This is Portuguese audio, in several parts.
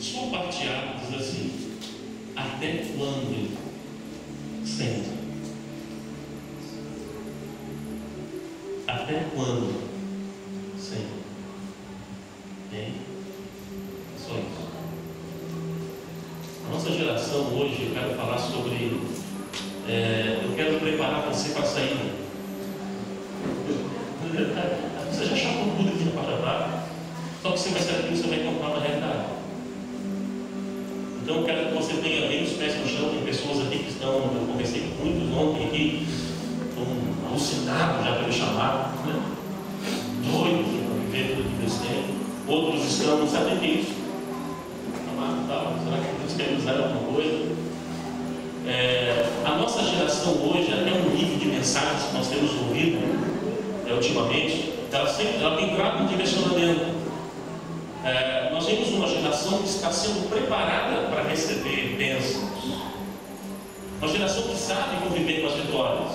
Só parte Tiago diz assim: até quando, Senhor? Até quando, Senhor? Bem, só isso. A nossa geração hoje, eu quero falar sobre. Eu quero preparar você para a saída. Você já chapou tudo aqui no Paraná, só que você vai sair aqui e você vai encontrar uma realidade. Então eu quero que você tenha bem os pés no chão. Tem pessoas aqui que estão, eu conversei com muitos ontem aqui, estão alucinados já pelo chamado, né? Doidos para viver tudo que Deus tem. Outros estão, não sabem o que é isso. Chamado tal, será que Deus quer usar alguma coisa? A nossa geração hoje, até o nível de mensagens que nós temos ouvido ultimamente, ela tem entrado em direcionamento. Nós temos uma geração que está sendo preparada para receber bênçãos, uma geração que sabe conviver com as vitórias,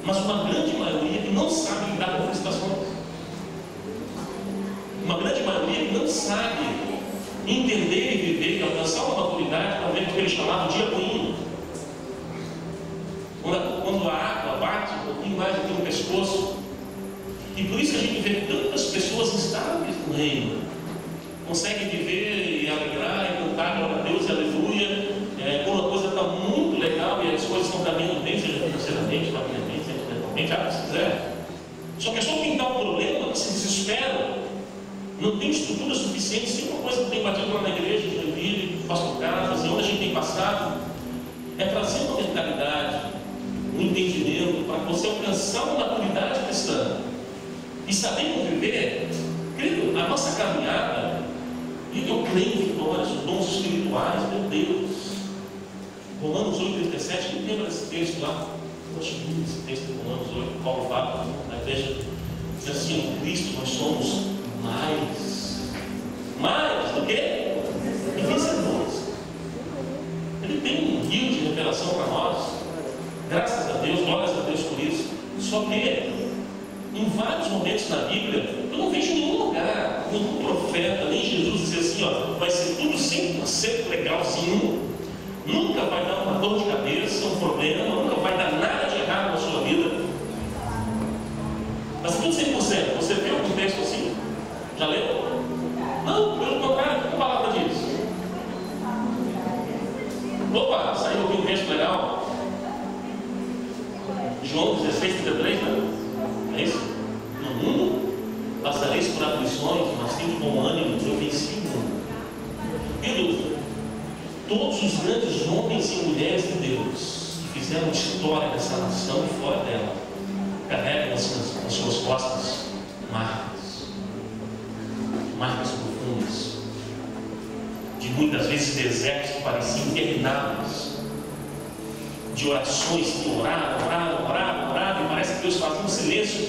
mas uma grande maioria que não sabe lidar com frustrações, uma grande maioria que não sabe entender e viver e alcançar uma maturidade para ver o que ele chamava de dia ruim. Quando a água bate um pouquinho mais aqui no pescoço. E por isso que a gente vê tantas pessoas instáveis no reino. Conseguem viver e alegrar e cantar glória a Deus e aleluia. Quando a coisa está muito legal e as coisas estão caminhando bem, seja financeiramente, familiarmente, sentimentalmente, se quiser. Só que é só pintar um problema que se desespera. Não tem estrutura suficiente. Se uma coisa que tem batido lá na igreja, de Joinville, pastor Casas, e onde a gente tem passado, é trazer uma mentalidade, um entendimento para você alcançar uma maturidade cristã e saber conviver. Querido, a nossa caminhada, e eu creio em vitórias, os dons espirituais, meu Deus. Romanos 8,37, quem lembra desse texto lá? Eu acho lindo esse texto de Romanos 8, Paulo fala na igreja, diz assim: em Cristo nós somos mais do que vencedores. Ele tem um rio de revelação para nós. Graças a Deus, glórias a Deus por isso. Só que em vários momentos na Bíblia eu não vejo nenhum lugar, nenhum profeta, nem Jesus dizer assim: ó, vai ser tudo 100% legalzinho, nunca vai dar uma dor de cabeça, um problema, nunca vai dar nada de errado na sua vida. Mas tudo 100%. Você viu algum texto assim? Já leu? Não, pelo contrário, que palavra diz? Opa, saiu aqui um texto legal. João 16,33, né? É isso? No mundo passareis por aflições, mas tende bom ânimo, eu venci o mundo. Querido, todos os grandes homens e mulheres de Deus que fizeram história dessa nação e fora dela carregam nas suas costas marcas profundas, de muitas vezes desertos que pareciam intermináveis, de orações que oravam, e parece que Deus fazia um silêncio.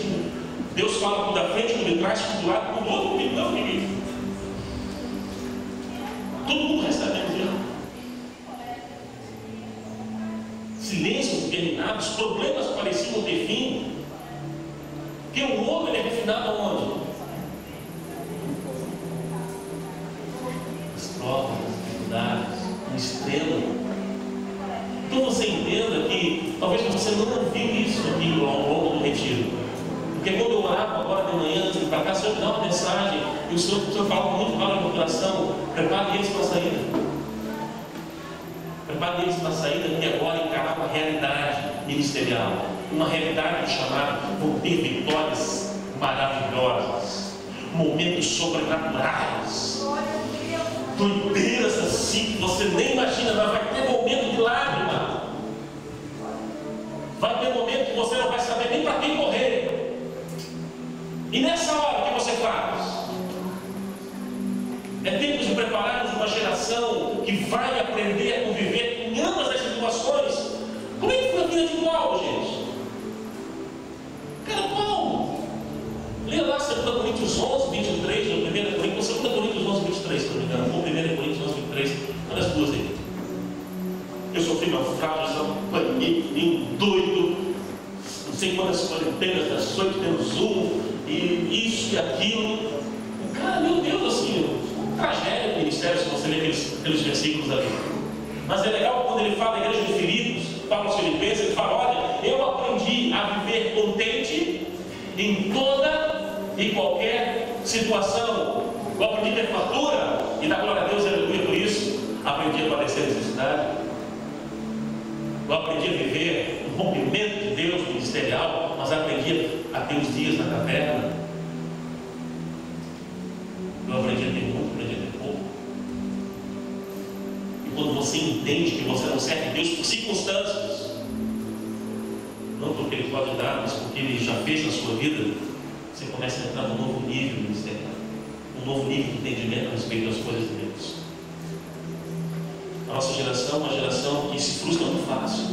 Deus fala por da frente, por detrás, por do lado, por do outro, por não, querido. Todo mundo recebendo Deus. Silêncios intermináveis, problemas que pareciam ter fim. Porque o homem ele é refinado aonde? As provas, as dificuldades, no extremo. Então você entenda que talvez você não ouviu isso aqui ao longo do retiro. Porque quando eu orava agora de manhã, antes de ir para cá, o Senhor me dá uma mensagem e o Senhor fala muito claro no meu coração: prepare eles para a saída. Prepare eles para a saída, que agora encarar uma realidade ministerial, uma realidade chamada vão ter vitórias maravilhosas, momentos sobrenaturais, doideiras assim que você nem imagina, mas vai ter momento de lágrima, vai ter momento que você não vai saber nem para quem correr. E nessa hora, o que você faz? É tempo de prepararmos uma geração que vai aprender a conviver em ambas as situações. Como é que foi a vida de Paulo, gente? Cara, Paulo, leia lá 2 Coríntios 11, 23, ou 1 Coríntios, 2 Coríntios 11, 23, se não me engano, ou 1 Coríntios 11, 23, uma das duas aí. Eu sofri naufrágio, apanhei, nem um doido, não sei quantas quarentenas das 8 pelo Zoom, e isso e aquilo. Cara, meu Deus, assim, tragédia do ministério, se pelos versículos ali. Mas é legal quando ele fala da igreja de Filipos, fala aos Filipenses, ele fala: olha, eu aprendi a viver contente em toda e qualquer situação. Eu aprendi a ter fartura e dar glória a Deus, aleluia, por isso. Aprendi a padecer necessidade. Eu aprendi a viver o rompimento de Deus ministerial, mas aprendi a ter os dias na caverna. Eu aprendi a ter muito, aprendi a ter pouco. E quando você entende que você não serve Deus por circunstâncias, não porque Ele pode dar, mas porque Ele já fez na sua vida, você começa a entrar num novo nível ministerial, um novo nível de entendimento a respeito das coisas de Deus. A nossa geração é uma geração que se frustra muito fácil.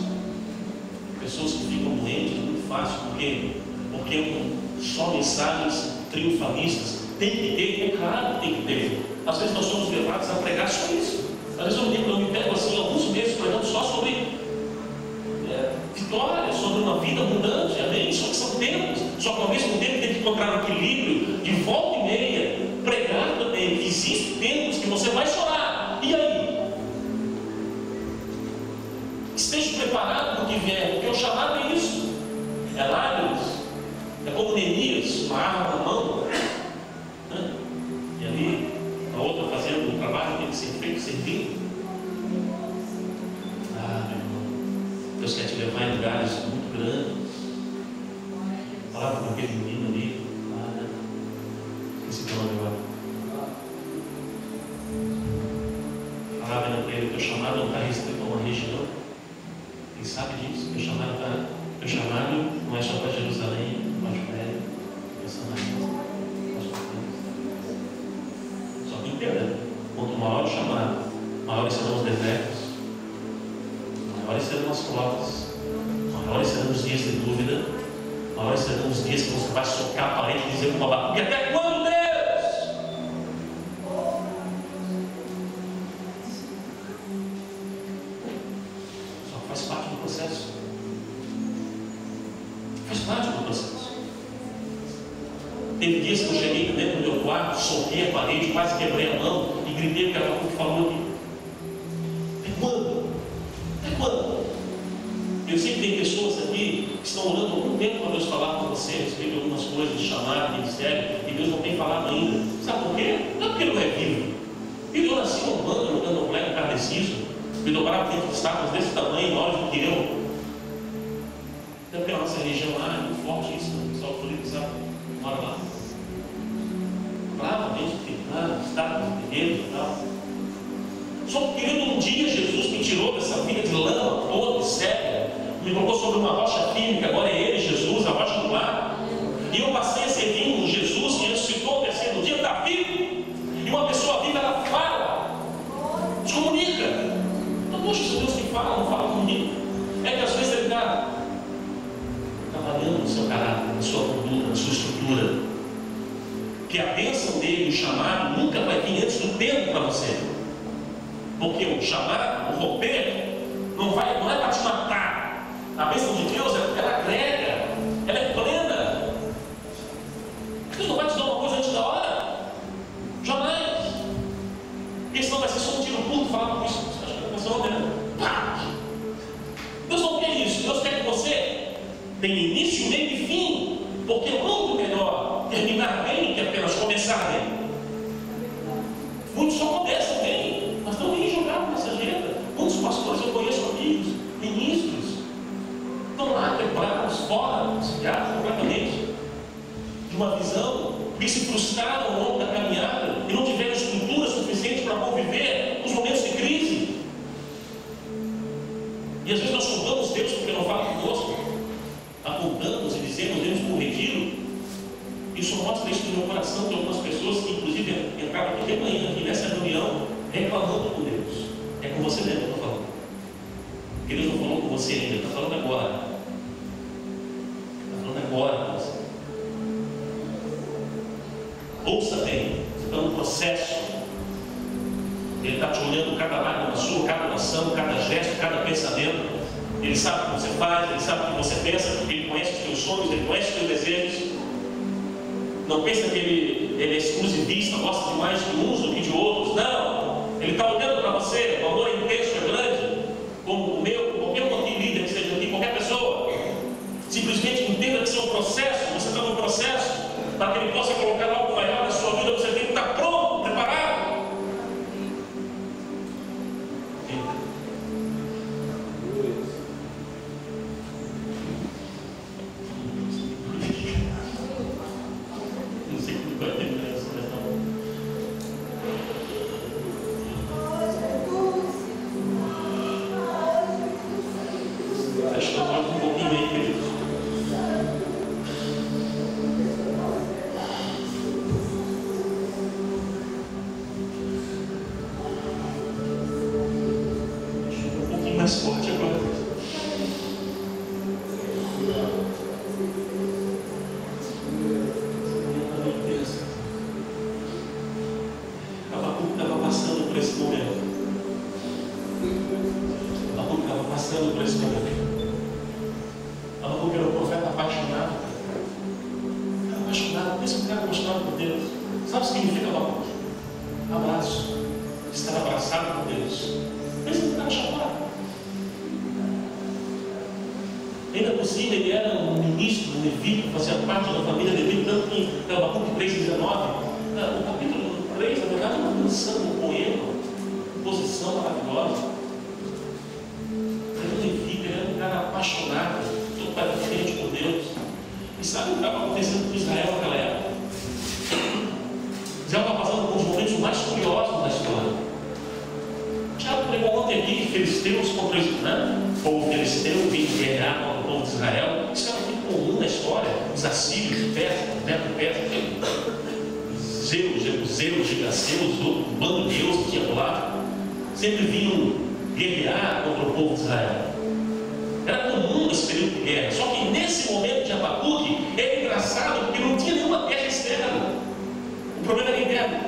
Pessoas que ficam doentes muito fácil. Por quê? Porque só mensagens triunfalistas tem que ter, é claro, tem que ter. Às vezes nós somos levados a pregar só isso. Às vezes eu me pego assim, alguns meses pregando só sobre vitória, sobre uma vida abundante, amém? Só que são tempos. Só que ao mesmo tempo tem que encontrar um equilíbrio de volta e meia, pregar também. Existem tempos que você vai chorar. E aí? Esteja preparado para o que vier, porque o chamado é isso. É lágrimas. É como Neemias, uma arma na mão, né? E ali a outra fazendo o trabalho que tem que ser feito, servindo. Meu irmão, Deus quer te levar em lugares muito grandes. Falava com aquele menino ali, esse teu nome agora. Falava para ele: o teu chamado não está restrito a uma região. Quem sabe disso? Meu chamado não é só para Jerusalém, para Judéia, para Samaria, para só que entenda, quanto maior o chamado, maiores serão os desertos, maiores serão as provas, maiores serão os dias de dúvida, maiores serão os dias que você vai socar a parede e dizer: e até quando, Deus? Faz parte do processo. Faz parte do processo. Teve dias que eu cheguei dentro do meu quarto, soquei a parede, quase quebrei a mão e gritei porque ela falou aqui: até quando? Até quando? Eu sei que tem pessoas aqui que estão orando há algum tempo para Deus falar com você a respeito de algumas coisas de chamado, de ministério, e Deus não tem falado ainda. Sabe por quê? Não é porque ele não é vivo. Ele ora assim, orando, jogando um leve carneciso. Me dobrava dentro de estátuas desse tamanho, maiores do que eu. Até porque a nossa religião lá é muito forte isso, né? O pessoal politizado mora lá. Claro, gente que tem estátuas, terreiros e tal. Só que, querido, um dia Jesus me tirou dessa vida de lama, podre, cega, me colocou sobre uma rocha firme, que agora é Ele, Jesus, a rocha do lar. E eu passei a servir um Jesus que ressuscitou ao terceiro dia, está vivo. E uma pessoa viva, ela fala, se comunica. Poxa, se Deus que fala, não fala comigo. É que às vezes Ele está trabalhando no seu caráter, na sua conduta, na sua estrutura. Que a bênção dele, o chamado, nunca vai vir antes do tempo para você. Porque o chamado, o romper, não é para te matar. A bênção de Deus, ela agrega, ela é plena. Deus não vai te dar uma coisa antes da hora. Jamais. Porque senão vai ser só um tiro curto falar com isso. Deus não quer isso. Deus quer que você tenha início, meio e fim, porque é muito melhor terminar bem do que apenas começar bem. Muitos só começam bem, mas não vêm jogar nessa agenda. Muitos pastores eu conheço, amigos, ministros, estão lá quebrados, fora, desviados completamente de uma visão, que se frustraram ao longo da caminhada e não tiveram estrutura suficiente para conviver com os momentos de crise. E às vezes nós culpamos Deus porque não fala conosco, apontamos e dizemos: devemos corrigi-lo. Isso mostra isso no meu coração de algumas pessoas que, inclusive, entraram aqui de manhã, aqui nessa reunião, reclamando com Deus. É com você mesmo que eu estou falando. Porque Deus não falou com você ainda, está falando agora. Está falando agora com você. Ouça bem, você está no processo. Ele está te olhando cada lágrima sua, cada oração, cada gesto, cada pensamento. Ele sabe o que você faz, Ele sabe o que você pensa, Ele conhece os teus sonhos, Ele conhece os teus desejos. Não pensa que ele é exclusivista, gosta de mais de uns do que de outros. Não, Ele está olhando para você, o amor intenso, é grande, como o meu, qualquer outro líder que seja aqui, qualquer pessoa. Simplesmente entenda que isso é um processo, você está no processo, para que Ele possa colocar algo maior na sua vida, você tem que estar pronto, preparado. Não sei como vai terminar essa questão. Acho que eu gosto um pouquinho aí, queridos. Mais forte agora. Abacuque estava passando por esse momento. Abacuque estava passando por esse momento. Abacuque era um profeta apaixonado. Era apaixonado, pensa que um cara apaixonado por Deus. Sabe o que significa Abacuque? Abraço. Estar abraçado por Deus. Pensa que um cara chamado. Ainda por cima, ele era um ministro, um levita, fazia parte da família levita, tanto que em Abacuque 3,19, o capítulo 3, na verdade, é uma canção, um poema, uma composição maravilhosa. Ele era um levita, ele era um cara apaixonado, totalmente por Deus. E sabe o que estava acontecendo com Israel naquela época? Israel estava passando por um dos momentos mais curiosos da história. Tiago pregou ontem aqui que filisteus contra o povo filisteu vinha guerrear contra o povo de Israel. Isso era muito comum na história. Os assírios, Medo-Persa, Jebuseus, Gigaseus, o bando de Deus que tinha lá, sempre vinham guerrear contra o povo de Israel. Era comum esse período de guerra. Só que nesse momento de Abacuque é engraçado porque não tinha nenhuma guerra externa. O problema era interno.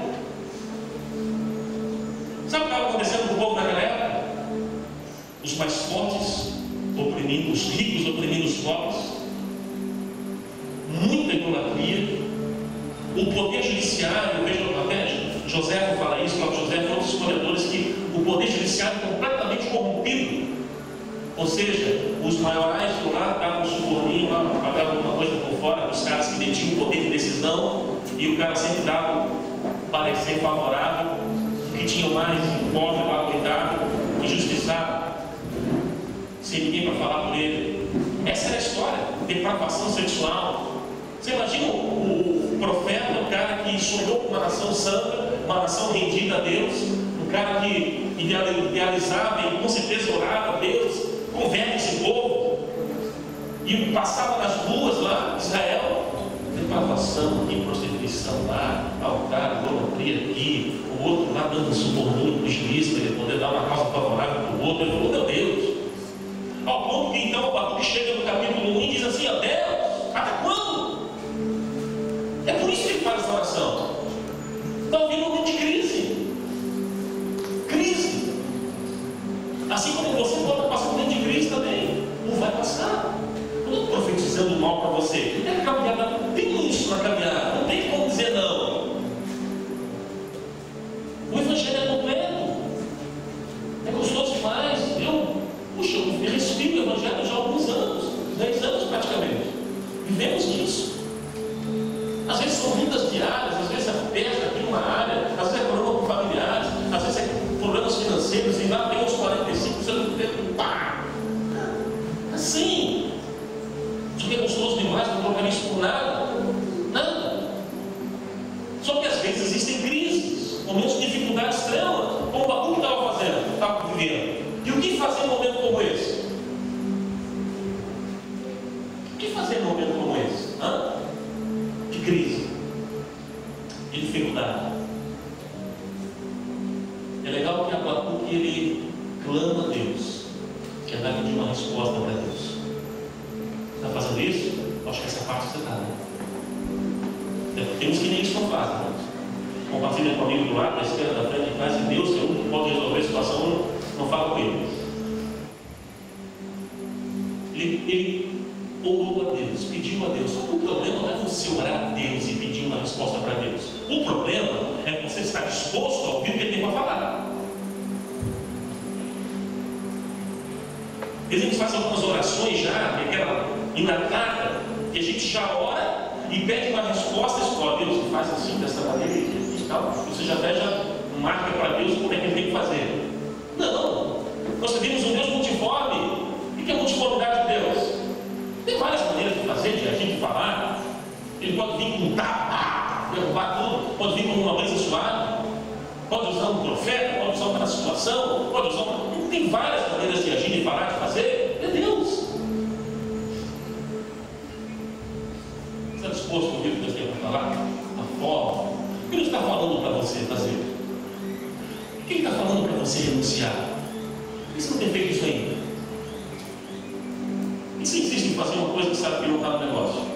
Sabe o que estava acontecendo com o povo naquela época? Os mais fortes oprimindo, os ricos oprimindo os pobres, muita idolatria, o poder judiciário, veja até José fala isso, Flávio José foi um dos historiadores que o poder judiciário completamente corrompido, ou seja, os maiorais do lá davam um suborninho, pagavam alguma coisa por fora dos caras que detinham o poder de decisão, e o cara sempre dava um parecer favorável, que tinha mais pobre lá, coitado, injustiçado, sem ninguém para falar por ele. Essa era a história, depravação sexual. Você imagina o profeta, o cara que sonhou com uma nação santa, uma nação rendida a Deus, um cara que idealizava e com certeza orava a Deus, converte esse povo, e passava nas ruas lá de Israel, depravação aqui, prostituição lá, altar, idolatria aqui, o outro lá dando um suborno para o juiz para ele poder dar uma causa favorável para o outro. Ele falou, meu Deus, ao ponto que então o Abacuque chega no capítulo 1 e diz assim, ó Deus, até quando? É por isso que ele faz essa oração. Está ouvindo um momento de crise. Crise. Assim como você pode estar passando um momento de crise também, não vai passar. Eu não estou profetizando mal para você. É a caminhada, tem isso na caminhada, não tem como dizer não. O Evangelho é completo, é gostoso demais. Eu respiro o Evangelho já há alguns anos, 10 anos praticamente. Vivemos disso. Às vezes são lutas diárias, às vezes é festa aqui numa área, às vezes é problema com familiares, às vezes é problemas financeiros, e lá tem uns 45, você não tem pá! Assim. Isso aqui é gostoso demais, não trocar isso por nada. Nada. Só que às vezes existem crises, momentos de dificuldade extrema, como o Abacuque estava fazendo, estava vivendo. E o que fazer em um momento como esse? O que fazer em um momento como esse? De crise, de dificuldade. É legal que Abacuque ele clama a Deus, que é dar pedir uma resposta para Deus. Está fazendo isso? Acho que essa parte você está, né? Tem uns que nem isso não fazem, né? Compartilha comigo do lado, da esquerda, da frente, de trás, e Deus, que é o único que pode resolver a situação, não fala com ele. Ele orou a Deus, pediu a Deus. Só que o problema não é você orar a Deus e pedir uma resposta para Deus. O problema é você estar disposto a ouvir o que ele tem para falar. Às vezes a gente faz algumas orações já, aquela inatada, que a gente já ora e pede uma resposta, e fala, Deus, faz assim, dessa maneira e tal. Você já até já marca para Deus como é que ele tem que fazer. Não, nós servimos um Deus multiforme. O que é a multiformidade de Deus? Tem várias maneiras de fazer, de agir, de falar. Ele pode vir com um tapa, derrubar tudo, pode vir com uma brisa suave, pode usar um profeta, pode usar uma situação, pode usar uma... Tem várias maneiras de agir, de falar, de fazer. É Deus. Você está disposto a ouvir o que Deus tem para falar? A forma. O que Ele está falando para você fazer? O que Ele está falando para você renunciar? Por que você não tem feito isso ainda? Por que você insiste em fazer uma coisa que sabe que não está no negócio?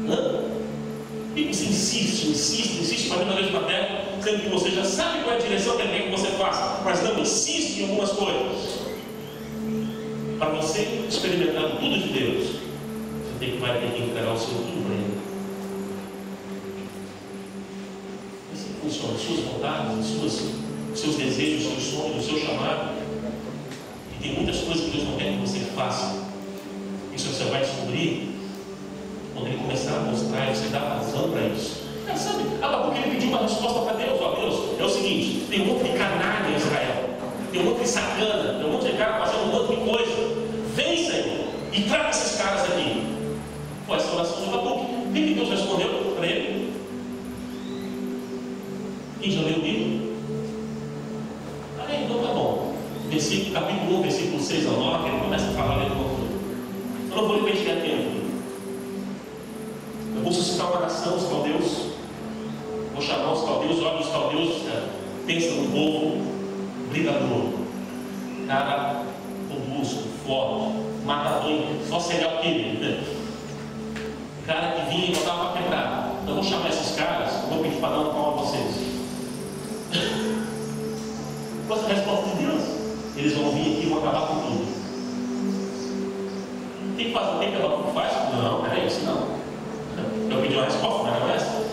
Por que você insiste fazendo a mesma terra, sendo que você já sabe qual é a direção que Ele quer que você faça, mas não insiste em algumas coisas? Para você experimentar tudo de Deus, você vai ter que entregar o seu tudo para Ele. Assim funciona, suas vontades, seus desejos, seus sonhos, o seu chamado. E tem muitas coisas que Deus não quer que você faça. Isso você vai descobrir quando Ele começar a mostrar e você dar razão para isso. Sabe? Porque Ele pediu uma resposta para Deus. Ó, Deus, é o seguinte: tem um monte de canalha em Israel, tem um monte de sacana, tem um monte de cara fazendo um monte de coisa. Vem, Senhor, e traga esses caras aqui. Foi essa oração de Abacuque. O que Deus respondeu para ele? Quem já leu o livro? Então tá bom. Capítulo 1, versículo 6 a 9, ele começa a falar de novo. Eu não vou lhe pedir tempo. Eu vou suscitar uma nação, os caldeus. Vou chamar os caldeus, olha, os caldeus pensam no povo brigador, cara robusto, forte, matador, só serial killer, cara que vinha e botava para quebrar. Então eu vou chamar esses caras, eu vou pedir para dar um pau a vocês. Qual é a resposta de Deus? Eles vão vir aqui e vão acabar com tudo. O que faz? O que ela faz? Não, peraí, isso não. Eu pedi uma resposta, mas não é essa.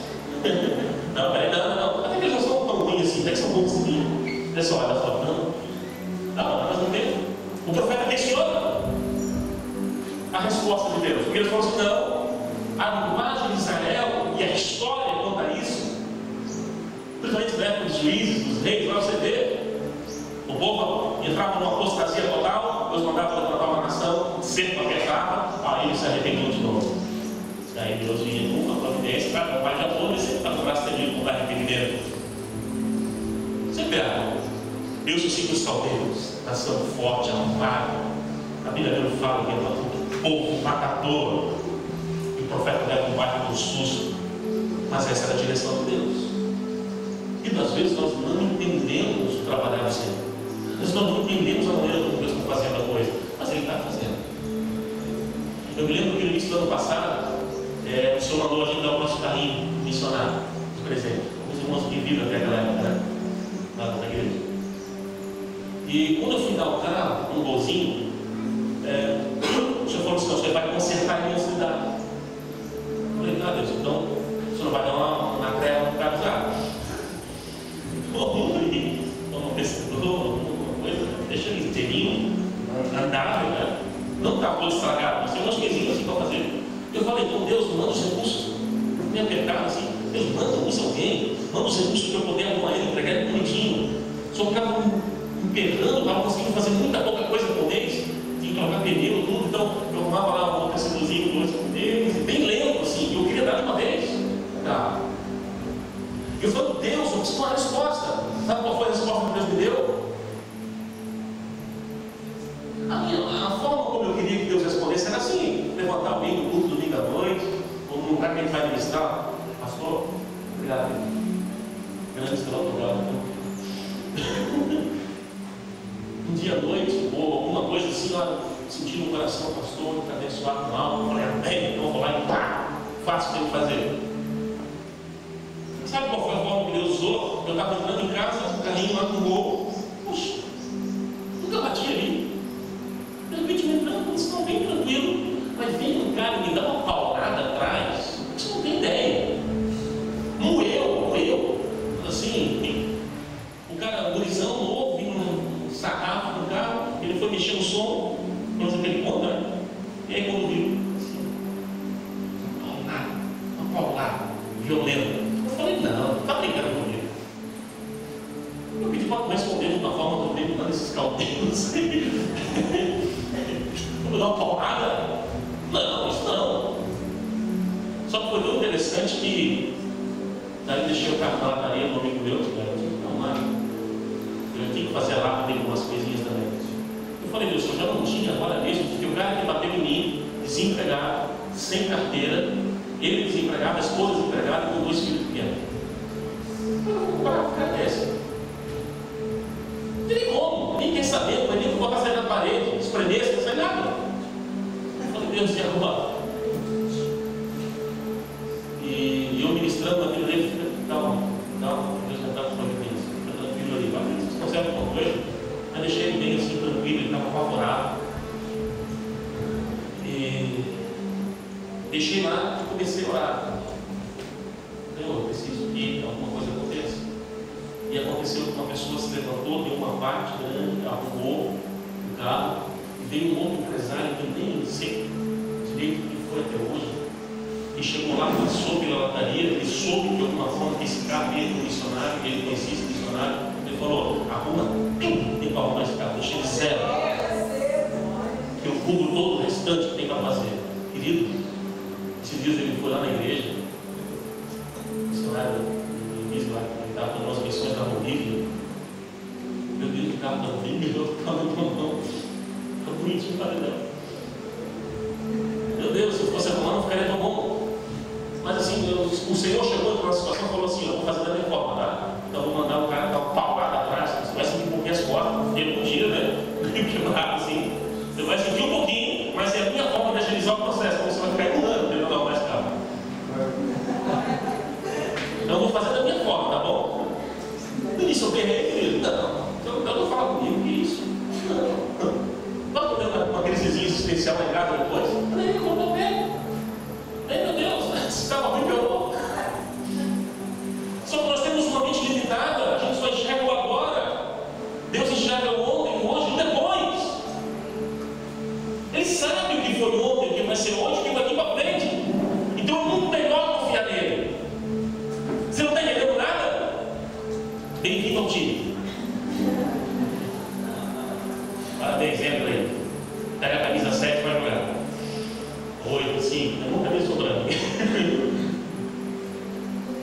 Não, peraí, não. Até que eles não são tão ruins assim, até que são bons assim. Pessoal, olha só, não, mas não tem. O profeta questiona a resposta de Deus, porque eles falam assim: não, a linguagem de Israel e a história conta isso, principalmente na época dos juízes, dos reis, para você ver. O povo entrava numa apostasia total, Deus mandava levantar uma nação, cerco apertava, aí ele se arrependeu de novo. Aí Deus vinha com uma providência, para o pai de amor, e sempre está no braço dele com arrependimento. Você vê, Deus suscita os caldeus, nação forte, arrumada. A Bíblia dele fala que é um povo matador, e o profeta leva um bairro com susto, mas essa era a direção de Deus. E às vezes nós não entendemos o trabalhar do Senhor. Nós não entendemos a maneira como Deus está fazendo a coisa, mas Ele está fazendo. Eu me lembro que no início do ano passado, o Senhor mandou a gente dar o nosso carrinho missionário de presente. Alguns irmãos que viram até aquela época, né? Lá na igreja. E quando eu fui dar o carro, um golzinho, o Senhor falou assim: você vai consertar a minha cidade. Eu falei: ah, Deus, então o Senhor vai dar uma treva no carro usado. Como pescador, deixa ele inteirinho, andável, né? Não está todo estragado, mas tem umas coisinhas assim para fazer. Eu falei: então Deus, manda os recursos, me apertado assim, Deus usa alguém, manda os recursos para eu poder arrumar ele, entregar ele bonitinho. Só ficava emperrando, estava conseguindo fazer muita pouca coisa com eles, tinha que trocar pneu, tudo, então eu arrumava lá um pescadorzinho, dois com eles, bem lento assim, eu queria dar de uma vez. Tá. Eu falei: Deus, eu preciso de uma resposta. Sabe qual foi a resposta que Deus me deu? A forma como eu queria que Deus respondesse era assim: levantar alguém no culto domingo à noite, ou num lugar que a gente vai ministrar. Pastor, obrigado. Grande estrela, obrigado. Um dia à noite, ou alguma coisa assim, lá, sentindo no coração: pastor, está abençoado com algo. Eu falei: amém, então eu vou lá e pá, faço o que tem que fazer. Sabe qual foi a forma que Deus usou? Eu estava entrando em casa, o carrinho lá no gol. Puxa, nunca bati ali. De repente me entrando, isso não bem tranquilo. Mas vem um cara e me dá uma paulada atrás. Você não tem ideia. Moeu. Assim, o cara, gurizão novo, vinha um sarrafo no carro, ele foi mexer no respondeu de uma forma do tempo desses caldeus. Vamos dar uma porrada? Não, isso não. Só que foi tão interessante que daí deixei o carro na lataria do amigo meu, eu tinha que fazer lá para algumas coisinhas também. Eu falei, Deus, eu já não tinha agora mesmo, porque o cara que bateu em mim, desempregado, sem carteira, ele desempregado, a esposa desempregada com 2 filhos pequenos. Eu vou comprar um cara desse. Não tem como, nem quer saber, vai nem botar sair da parede, espremer, não sai nada. Eu falei, Deus, e agora? E eu ministrando naquilo dele, fica calma, Deus não está com providência, fica tranquilo ali, vai, vocês conservam alguma coisa? Mas deixei ele bem assim, tranquilo, ele estava apavorado. E deixei lá e comecei a orar. Eu preciso que alguma coisa aconteça. E aconteceu que uma pessoa se levantou, deu uma parte grande, arrumou o carro, e veio um outro empresário que eu nem sei direito o que foi até hoje. E chegou lá, passou pela lataria, ele soube de alguma forma que esse carro ia do missionário, que ele conhecia esse missionário. Ele falou, arruma tudo, tem para arrumar esse carro, deixa ele zero. Que eu cubro todo o restante que tem para fazer. Querido, esses dias ele foi lá na igreja, o missionário, ele disse lá que ele estava dando umas missões da Bolívia. Meu Deus, o carro está bem melhor que estava na mão. Está bonitinho, para não. Meu Deus, se eu fosse arrumar, não ficaria tão bom. Mas assim, o Senhor chegou numa situação e falou assim, eu vou fazer da minha forma, tá? Então eu vou mandar o cara dar um pau lá atrás, você vai sentir um pouquinho as costas, porque não tira, né? Meio quebrado assim. Você vai sentir um pouquinho, mas é a minha forma de agilizar o processo, então você vai ficar enrolando para ele não dar mais carro. Então eu vou fazer da minha forma, tá bom? No início eu perrei, querido, então não fala comigo, que isso? Não. Vai ter uma crisezinha existencial lá em casa depois? Aí eu vou ver. Ai meu Deus, se estava ruim, piorou. Só que nós temos uma mente limitada, a gente só enxerga o agora. Deus enxerga o ontem, o hoje e o depois. Ele sabe o que foi ontem, o que vai ser hoje, o que vai daqui para frente. Então é muito melhor confiar nele. Você não está entendendo nada? Bem-vindo ao time. Parabéns, entra aí. Pega a camisa 7 e vai jogar. 8, 5, eu nunca vi sobrando.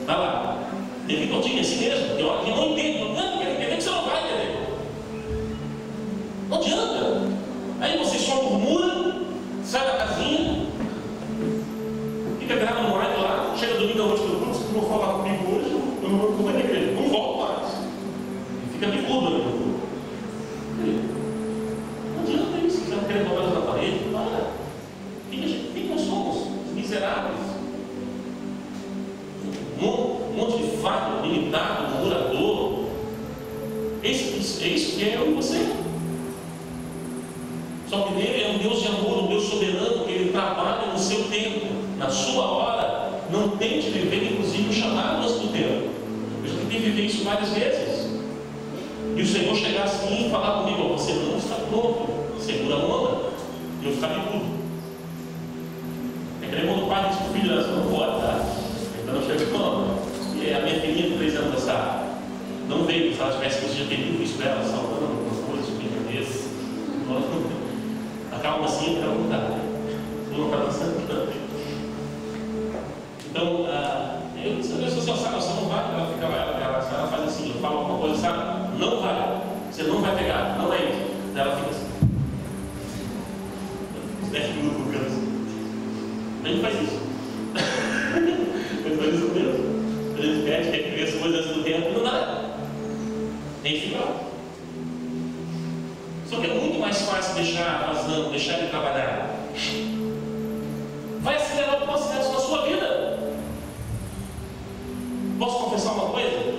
Vai lá. Bem-vindo ao time, é assim mesmo. Tem hora que não entende, não quer entender que você não vai entender. Não adianta. Aí você só murmura, sai da casinha, fica gravado no rádio lá, chega domingo à noite do grupo, se não falar comigo hoje, eu não vou mais na igreja, não volto mais. E fica bicudo, né? Não adianta isso, você não quer botar na parede, para. Quem nós somos? Miseráveis. Um monte de fardo, limitado, murmurador. É isso que é eu e você. Só que Ele é um Deus de amor, um Deus soberano, que Ele trabalha no seu tempo, na sua hora. Não tente viver, inclusive, o chamado antes do tempo. Eu já tentei viver isso várias vezes. E o Senhor chegar assim e falar comigo, você não está pronto, segura a onda, e eu ficar tudo. É que nem quando o pai diz para o filho, não pode, tá? Então não chega como. E a minha filhinha de 3 anos essa não veio, se ela tivesse que eu já teria visto dela, salvando algumas coisas, brincadeiras. Acalma assim, ela não está. Não está dançando tanto. Então, eu disse, você sabe, você não vai, ela fica lá, ela faz assim, eu falo alguma coisa, sabe? Não vai, você não vai pegar, não é isso. Ela fica assim. 10 minutos por criança. A gente faz isso. A gente faz isso mesmo. A gente pede que a criança coisas antes do tempo, não dá. A gente fica lá. Só que é muito mais fácil deixar vazando, deixar ele trabalhar. Vai acelerar o processo na sua vida. Posso confessar uma coisa?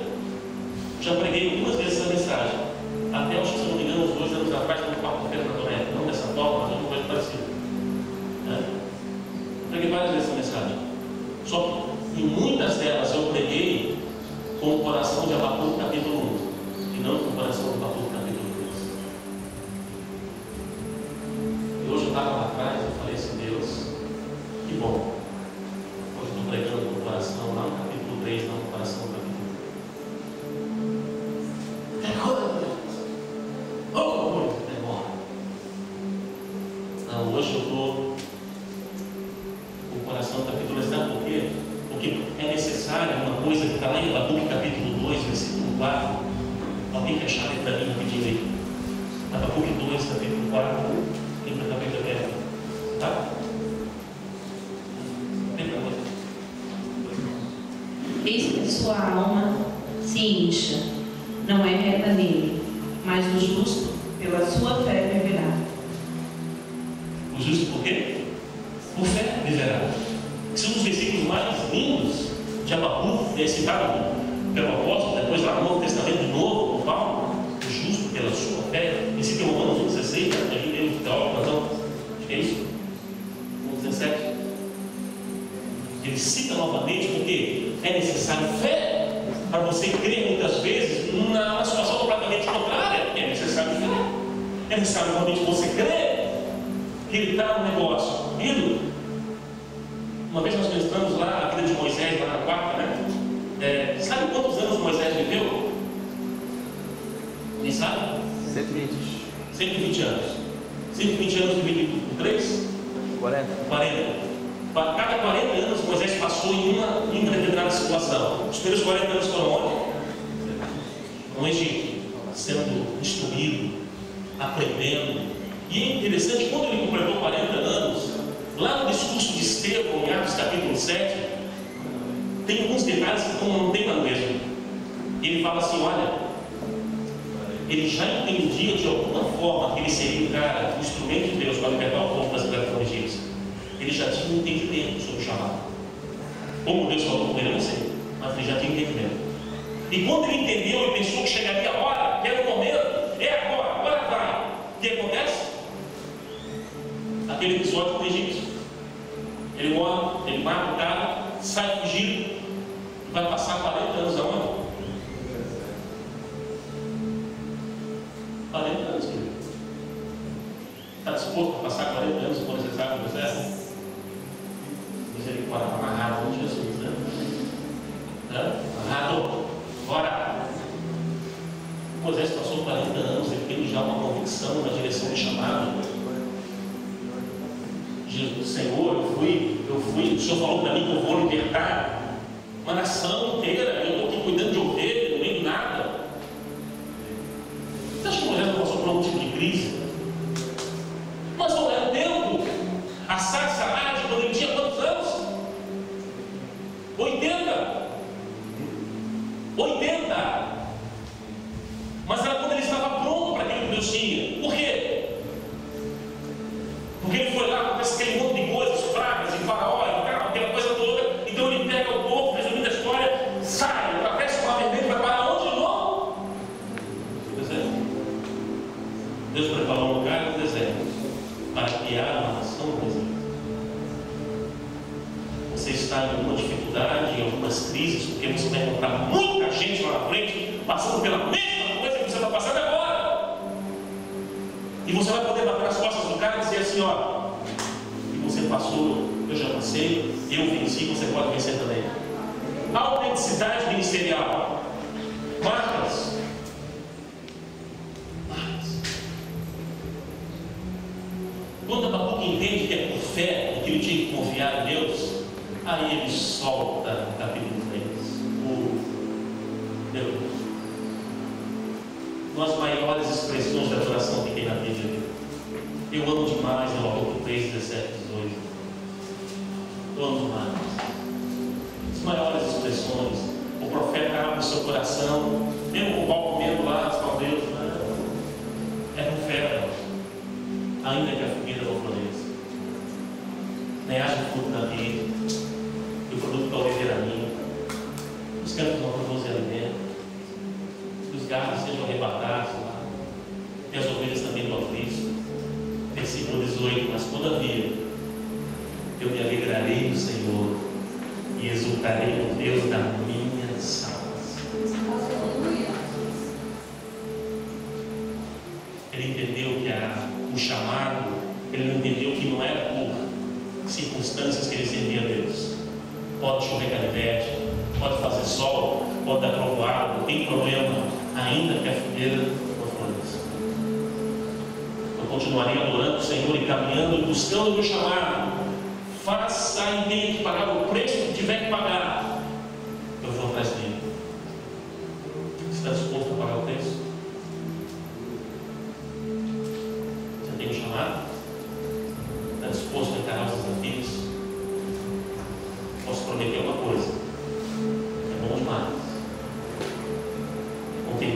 Já preguei algumas vezes essa mensagem. Até, acho que se não me engano, uns 2 anos atrás, no quarto-feira na Toré. Não dessa forma, mas alguma coisa parecida. Preguei várias vezes essa mensagem. Só que em muitas delas eu preguei com o coração de Abacuque capítulo 1 e não com o coração de Abacuque capítulo 2. E hoje eu estava lá atrás e falei assim, Deus, que bom. Hoje eu estou pregando com o coração lá no capítulo 3, não com o coração do capítulo 1. Abacuque capítulo 2, versículo 4. Alguém quer achar para mim rapidinho aí? Abacuque 2, capítulo 4. Quem está bem aberto? Tá? Eis que sua alma se incha, não é reta nele, mas o justo pela sua fé viverá. O justo por quê? Por fé viverá. Esse é um dos versículos mais lindos de Abacuque, citado pelo apóstolo, depois lá no Novo Testamento de novo, por Paulo. O justo pela sua fé. Esse aqui é Romanos 1,16, né? A gente tem um teólogo, mas não. Acho que é isso. 1,17. Ele cita novamente porque é necessário fé para você crer muitas vezes na situação completamente contrária. É necessário fé. É necessário realmente você crer que ele está no negócio. Vindo. Uma vez nós ministramos lá a vida de Moisés, lá na quarta, né? Sabe quantos anos Moisés viveu? Nem sabe? 120. 120 anos. 120 anos dividido por 3? 40. Cada 40 anos Moisés passou em uma determinada situação. Os primeiros 40 anos foram onde? No Egito, sendo instruído, aprendendo. E é interessante, quando ele completou 40 anos, lá no discurso de Estevão, em Atos capítulo 7, tem alguns detalhes que não tem lá mesmo. Ele fala assim, olha, ele já entendia de alguma forma que ele seria o cara, o instrumento de Deus para libertar o povo das escravidão egípcia. Ele já tinha um entendimento sobre o chamado. Como Deus falou com ele, eu não sei, mas ele já tinha um entendimento. E quando ele entendeu, ele pensou que chegaria a hora, que era o momento, é agora vai. O que acontece? Aquele episódio com o egípcio. Ele morre, ele mata o cara, sai fugindo, e vai passar 40 anos aonde? 40 anos, querido. Está disposto a passar 40 anos quando você sabe o processo? Misericórdia, amarrado com Jesus, né? Amarrado, bora! Moisés passou 40 anos, ele teve já uma convicção na direção do chamado. Jesus, Senhor, eu fui, o Senhor falou para mim que eu vou libertar uma nação inteira, eu estou aqui cuidando de ovelha, não lembro nada. Você acha que Moisés não passou por algum tipo de crise? Mas não era o tempo. A Sarai, quando ele tinha quantos anos? 80. Mas era quando ele estava pronto para aquilo que Deus tinha. Por quê? Porque ele foi lá com aquele monte de coisas, pragas e faraó, aquela coisa toda. Então ele pega o povo, resumindo a história, sai, atravessa o mar vermelho, vai para onde de novo? No deserto. Deus preparou um lugar no deserto para criar uma nação no deserto. Você está em alguma dificuldade, em algumas crises, porque você vai encontrar muita gente lá na frente passando pela mesma coisa que você está passando agora. E você vai poder bater nas costas do cara e dizer assim, ó, e você passou, eu já passei, eu venci, você pode vencer também. Autenticidade ministerial. Marcas. Quando Abacuque entende que é por fé e que ele tinha que confiar em Deus, aí ele solta no capítulo 3. Deus. Uma das maiores expressões de adoração que tem na Bíblia. Eu amo demais o Abacuque 3, 17, 18. Eu amo demais. As maiores expressões. O profeta abre o seu coração, mesmo o pau comendo lá, as caldeiras, é com fé, ainda que a fogueira não floresça. Nem haja fruto da vida, e o produto da oliveira minha. Os campos não produzem alimento, os gados sejam arrebatados lá, e as ovelhas também do aflito. Versículo 18: mas todavia eu me alegrarei no Senhor e exultarei no Deus da minha salvação. Ele entendeu que o chamado, ele não entendeu que não era por circunstâncias que ele servia a Deus. Pode chover canivete, pode fazer sol, pode dar trovoada, não tem problema, ainda que a fogueira não floresça. Eu continuaria adorando o Senhor e caminhando e buscando o meu chamado. Faça e tenha que pagar o preço que tiver que pagar. Eu vou atrás dele.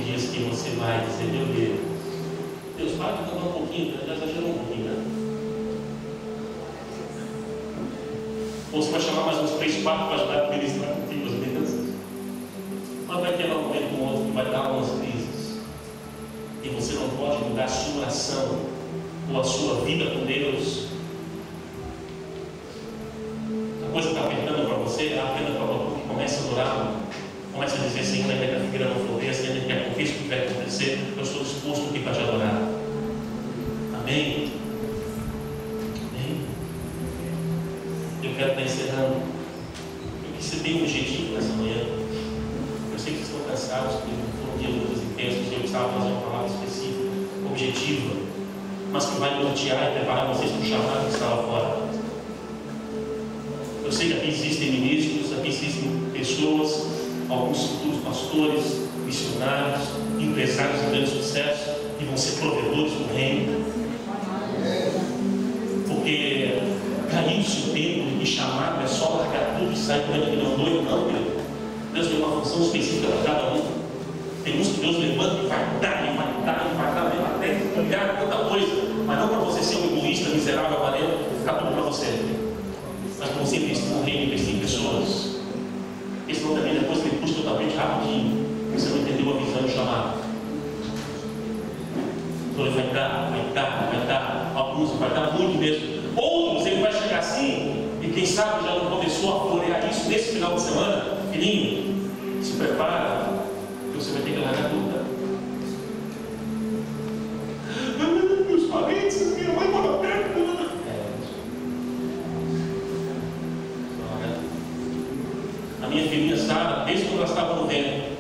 dias que você vai dizer: meu Deus, para de cantar um pouquinho, já exagerou um pouquinho, né? Ou você vai chamar mais uns 3, 4 para ajudar a ministrar contigo as mesas. Mas vai ter um momento com o outro que vai dar umas crises. E você não pode mudar a sua oração ou a sua vida com Deus. A coisa está apertando para você, aperta para você que começa a adorar. Começa a dizer: Senhor, ainda que a figueira não floresça, ainda que aconteça o que vai acontecer, eu estou disposto aqui para te adorar. Amém? Amém? Eu quero estar encerrando. Eu quis ter um objetivo nessa manhã. Eu sei que vocês estão cansados, porque foi um dia de lutas intensas, e eu precisava fazer uma palavra específica, objetiva, mas que vai nortear e preparar vocês para o chamado que está lá fora. Eu sei que aqui existem ministros, aqui existem pessoas, alguns futuros pastores, missionários, empresários de grande sucesso, que vão ser provedores do reino. Porque caiu-se o tempo de chamado é só largar tudo e sair correndo que não doido, não, meu. Deus tem uma função específica para cada um. Tem uns que Deus levanta e vai dar, e vai dar, e vai dar, mesmo até ligar tanta coisa, mas não para você ser um egoísta, miserável, avarento, ficar tudo para você. Mas para você investir no reino, investir em pessoas. Porque senão também depois ele puxa totalmente rapidinho. Você não entendeu a visão do chamado. Então ele vai dar. Alguns vai dar muito mesmo. Outros ele vai chegar assim, e quem sabe já não começou a florear isso nesse final de semana. Filhinho, se prepara, que você vai ter que largar tudo. Tá? Meus parentes, minha mãe mora perto. A minha filhinha Sara, desde quando ela estava no ventre,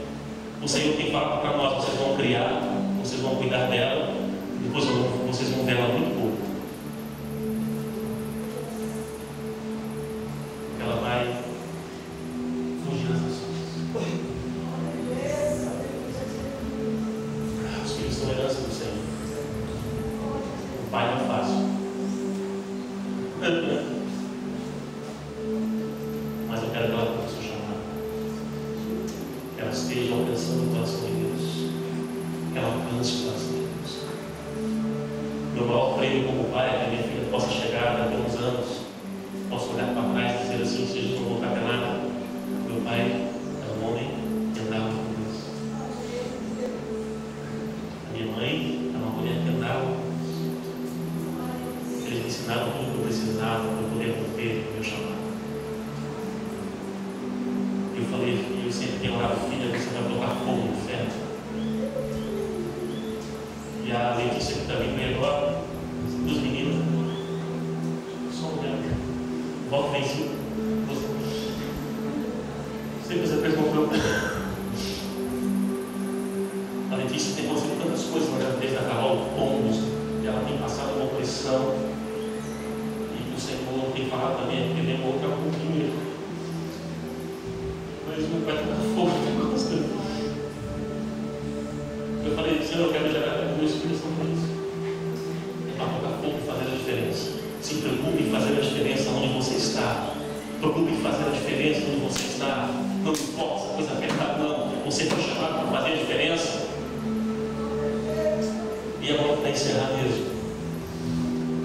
o Senhor tem falado para nós: vocês vão criar, vocês vão cuidar dela, depois vocês vão ver ela muito pouco. Ela vai fugir das ações. Os filhos são herança do Senhor. O pai não é fácil. Mas eu quero que ela cumpra o seu chamado. Que ela esteja alcançando o coração de Deus. Que ela alcance o coração de Deus. Meu maior prêmio como pai é que a minha filha possa chegar daqui a uns anos, possa olhar para trás e dizer assim: se Jesus não voltar para nada, meu pai era um homem que andava com Deus. A minha mãe era uma mulher que andava com Deus. Eles me ensinaram tudo que eu precisava para eu poder cumprir o meu chamado. Eu falei, eu sempre tenho orado: filha, você vai colocar fogo no inferno. E a Letícia, que também veio agora, dos meninos, só um olhar, volta vencido. Sempre você perguntou. A Letícia tem conseguido tantas coisas na gravidez da Carol, pombos, e ela tem passado uma opressão, e que o Senhor tem falado também, que ele demorou um pouquinho. Mas não vai tocar fogo, não gosta. Eu falei: Senhor, eu quero gerar com meus filhos também. É para tocar fogo e fazer a diferença. Se preocupe em fazer a diferença onde você está. Preocupe em fazer a diferença onde você está. Não importa essa coisa apertada, não. Você foi chamado para fazer a diferença. E agora para encerrar mesmo.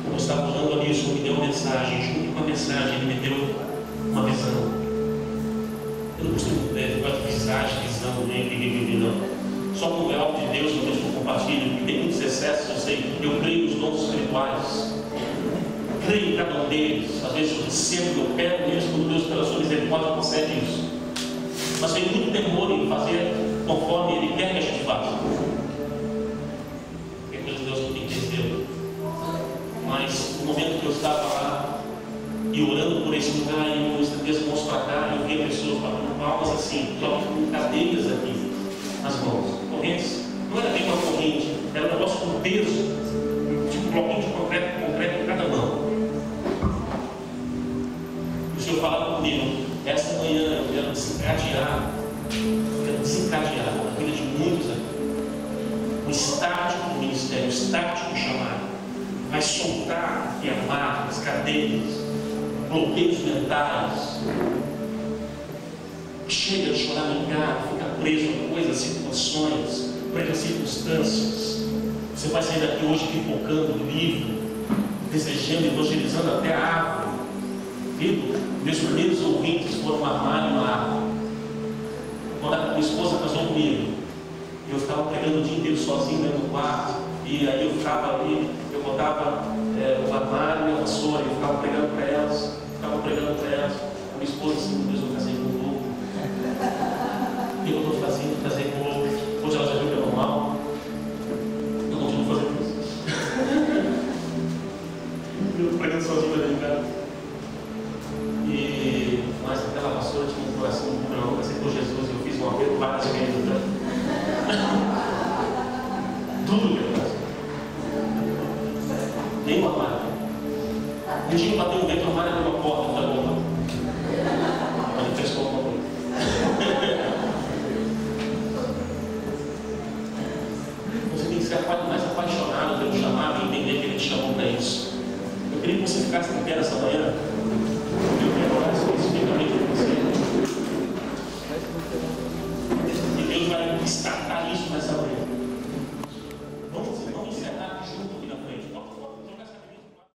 Como eu estava orando ali, o Senhor me deu uma mensagem. Junto com a mensagem, Ele me deu uma visão. Eu não costumo falar de visão, nem não. Só como é algo de Deus, meu Deus, que eu compartilho, que tem muitos excessos, eu sei. Eu creio nos dons espirituais. Creio em cada um deles. Às vezes eu sempre eu pego neles, quando Deus, pela sua misericórdia, concede isso. Mas tem muito temor em fazer conforme Ele quer que a gente faça. Porque é coisa de Deus que tem que ter. Mas no momento que eu estava lá e orando por esse lugar, e eu estendei as mãos para cá, eu via pessoas batendo palmas assim, com cadeiras aqui nas mãos, correntes. Não era bem uma corrente, era um negócio com peso, tipo um bloquinho de concreto em cada mão. O Senhor falava comigo: esta manhã eu quero desencadear na vida de muitos aqui o estático do ministério, o estático do chamado. Vai soltar aqui amarras, cadeias, bloqueios mentais. Chega de chorar em casa, ficar preso a coisas, situações. pelas circunstâncias. Você vai sair daqui hoje pipocando o livro, desejando, evangelizando até a árvore. Filho, meus primeiros ouvintes foram um armário e uma árvore. Quando a minha esposa casou comigo, eu ficava pregando o dia inteiro sozinho dentro do quarto, e aí eu ficava ali, eu botava o armário e a vassoura, eu ficava pregando para elas. A minha esposa assim, meu Deus, eu casei com um louco. O que eu estou fazendo? Casei com um louco. Hoje ela já viu que é normal. Eu continuo fazendo isso. Eu pregando sozinho ali em casa. Mas aquela vassoura tinha um coração muito bom. Eu casei com Jesus e eu fiz um apelo várias vezes. Tudo que eu faço. Nem uma marca. Um dia eu bateu um vento, a marca abriu uma porta da bomba. Mas ele fez alguma coisa. Você tem que ser mais apaixonado pelo chamado e entender que Ele te chamou para isso. Eu queria que você ficasse em pé essa manhã. Eu quero orar especificamente com você. E Deus vai estar